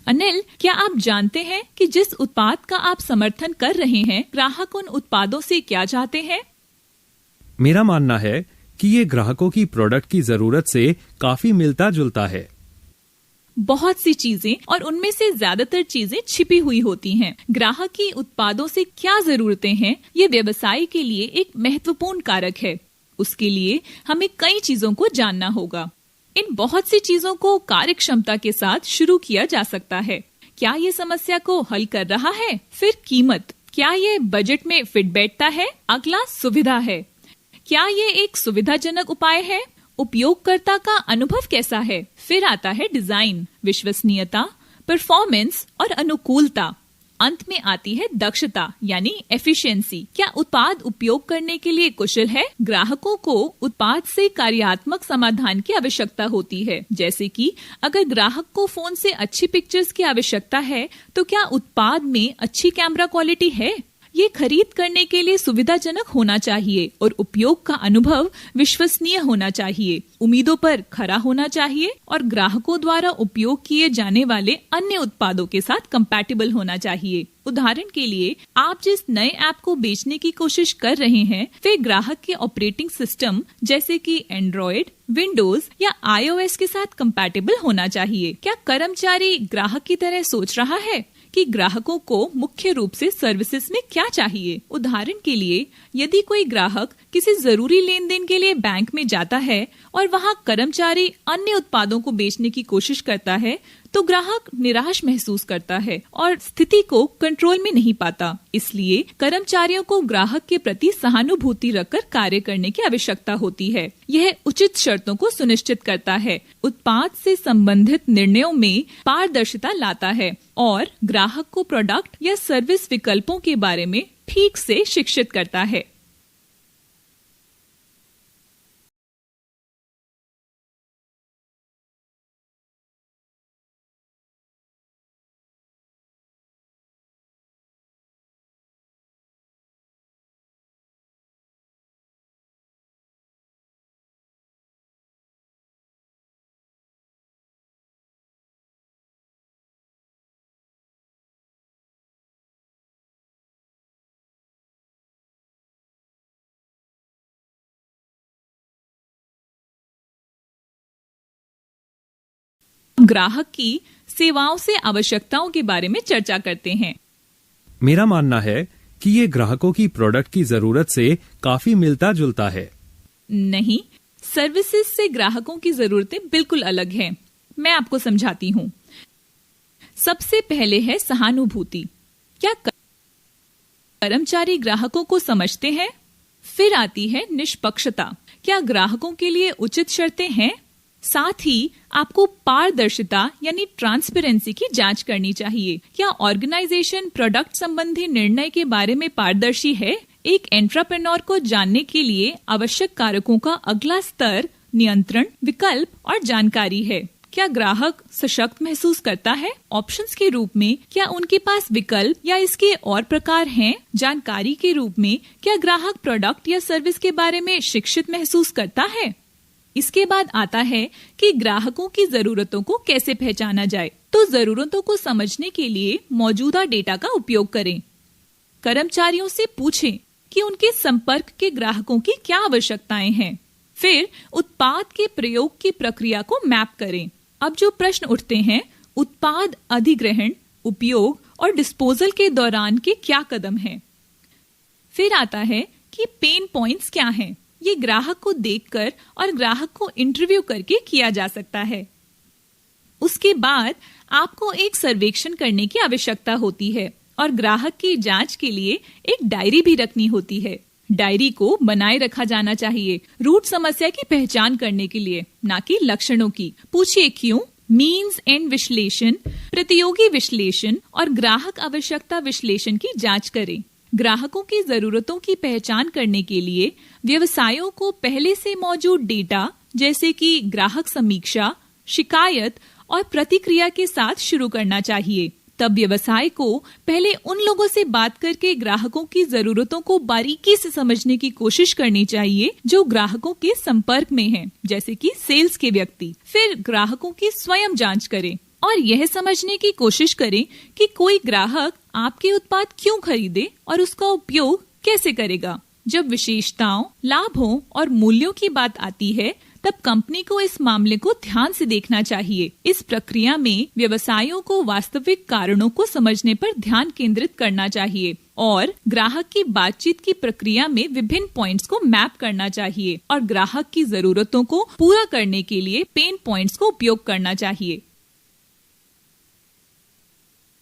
अनिल, क्या आप जानते हैं कि जिस उत्पाद का आप समर्थन कर रहे हैं, ग्राहक उन उत्पादों से क्या चाहते हैं? मेरा मानना है कि ये ग्राहकों की प्रोडक्ट की जरूरत से काफी मिलता जुलता है। बहुत सी चीजें और उनमें से ज्यादातर चीजें छिपी हुई होती हैं। ग्राहक की उत्पादों से क्या जरूरतें हैं, ये व्यवसाय के लिए एक महत्वपूर्ण कारक है। उसके लिए हमें कई चीजों को जानना होगा। इन बहुत सी चीजों को कार्यक्षमता के साथ शुरू किया जा सकता है। क्या ये समस्या को हल कर रहा है? फिर कीमत, क्या ये बजट में फिट बैठता है? अगला सुविधा है, क्या ये एक सुविधाजनक उपाय है? उपयोगकर्ता का अनुभव कैसा है? फिर आता है डिजाइन, विश्वसनीयता, परफॉर्मेंस और अनुकूलता। अंत में आती है दक्षता यानी एफिशिएंसी। क्या उत्पाद उपयोग करने के लिए कुशल है? ग्राहकों को उत्पाद से कार्यात्मक समाधान की आवश्यकता होती है, जैसे कि अगर ग्राहक को फोन से अच्छी पिक्चर्स की आवश्यकता है, तो क्या उत्पाद में अच्छी कैमरा क्वालिटी है? ये खरीद करने के लिए सुविधाजनक होना चाहिए और उपयोग का अनुभव विश्वसनीय होना चाहिए, उम्मीदों पर खरा होना चाहिए और ग्राहकों द्वारा उपयोग किए जाने वाले अन्य उत्पादों के साथ कंपैटिबल होना चाहिए। उदाहरण के लिए, आप जिस नए ऐप को बेचने की कोशिश कर रहे हैं, वे ग्राहक के ऑपरेटिंग सिस्टम जैसे कि एंड्रॉइड, विंडोज या iOS के साथ कंपैटिबल होना चाहिए। क्या कर्मचारी ग्राहक की तरह सोच रहा है कि ग्राहकों को मुख्य रूप से सर्विसेज में क्या चाहिए? उदाहरण के लिए, यदि कोई ग्राहक किसी जरूरी लेन देन के लिए बैंक में जाता है और वहां कर्मचारी अन्य उत्पादों को बेचने की कोशिश करता है, तो ग्राहक निराश महसूस करता है और स्थिति को कंट्रोल में नहीं पाता। इसलिए कर्मचारियों को ग्राहक के प्रति सहानुभूति रखकर कार्य करने की आवश्यकता होती है। यह उचित शर्तों को सुनिश्चित करता है, उत्पाद से संबंधित निर्णयों में पारदर्शिता लाता है और ग्राहक को प्रोडक्ट या सर्विस विकल्पों के बारे में ठीक से शिक्षित करता है। ग्राहक की सेवाओं से आवश्यकताओं के बारे में चर्चा करते हैं। मेरा मानना है कि ये ग्राहकों की प्रोडक्ट की जरूरत से काफी मिलता जुलता है। नहीं, सर्विसेज से ग्राहकों की जरूरतें बिल्कुल अलग हैं। मैं आपको समझाती हूँ। सबसे पहले है सहानुभूति। क्या कर्मचारी ग्राहकों को समझते हैं? फिर आती है निष्पक्षता। क्या ग्राहकों के लिए उचित शर्तें हैं? साथ ही आपको पारदर्शिता यानी ट्रांसपेरेंसी की जांच करनी चाहिए। क्या ऑर्गेनाइजेशन प्रोडक्ट संबंधी निर्णय के बारे में पारदर्शी है? एक एंटरप्रेन्योर को जानने के लिए आवश्यक कारकों का अगला स्तर नियंत्रण, विकल्प और जानकारी है। क्या ग्राहक सशक्त महसूस करता है? ऑप्शंस के रूप में क्या उनके पास विकल्प या इसके और प्रकार हैं? जानकारी के रूप में क्या ग्राहक प्रोडक्ट या सर्विस के बारे में शिक्षित महसूस करता है? इसके बाद आता है कि ग्राहकों की जरूरतों को कैसे पहचाना जाए। तो जरूरतों को समझने के लिए मौजूदा डेटा का उपयोग करें। कर्मचारियों से पूछें कि उनके संपर्क के ग्राहकों की क्या आवश्यकताएं हैं। फिर उत्पाद के प्रयोग की प्रक्रिया को मैप करें। अब जो प्रश्न उठते हैं, उत्पाद अधिग्रहण, उपयोग और डिस्पोजल के दौरान के क्या कदम हैं। फिर आता है कि पेन पॉइंट्स क्या हैं। ये ग्राहक को देखकर और ग्राहक को इंटरव्यू करके किया जा सकता है। उसके बाद आपको एक सर्वेक्षण करने की आवश्यकता होती है और ग्राहक की जांच के लिए एक डायरी भी रखनी होती है। डायरी को बनाए रखा जाना चाहिए रूट समस्या की पहचान करने के लिए, ना कि लक्षणों की। पूछिए क्यों, मीन्स एंड विश्लेषण, प्रतियोगी विश्लेषण और ग्राहक आवश्यकता विश्लेषण की जांच करें। ग्राहकों की जरूरतों की पहचान करने के लिए व्यवसायों को पहले से मौजूद डेटा जैसे कि ग्राहक समीक्षा, शिकायत और प्रतिक्रिया के साथ शुरू करना चाहिए। तब व्यवसाय को पहले उन लोगों से बात करके ग्राहकों की जरूरतों को बारीकी से समझने की कोशिश करनी चाहिए जो ग्राहकों के संपर्क में हैं, जैसे कि सेल्स के व्यक्ति। फिर ग्राहकों की स्वयं जांच करें। और यह समझने की कोशिश करें कि कोई ग्राहक आपके उत्पाद क्यों खरीदे और उसका उपयोग कैसे करेगा। जब विशेषताओं, लाभों और मूल्यों की बात आती है, तब कंपनी को इस मामले को ध्यान से देखना चाहिए। इस प्रक्रिया में व्यवसायों को वास्तविक कारणों को समझने पर ध्यान केंद्रित करना चाहिए और ग्राहक की बातचीत की प्रक्रिया में विभिन्न पॉइंट्स को मैप करना चाहिए और ग्राहक की जरूरतों को पूरा करने के लिए पेन पॉइंट्स को उपयोग करना चाहिए।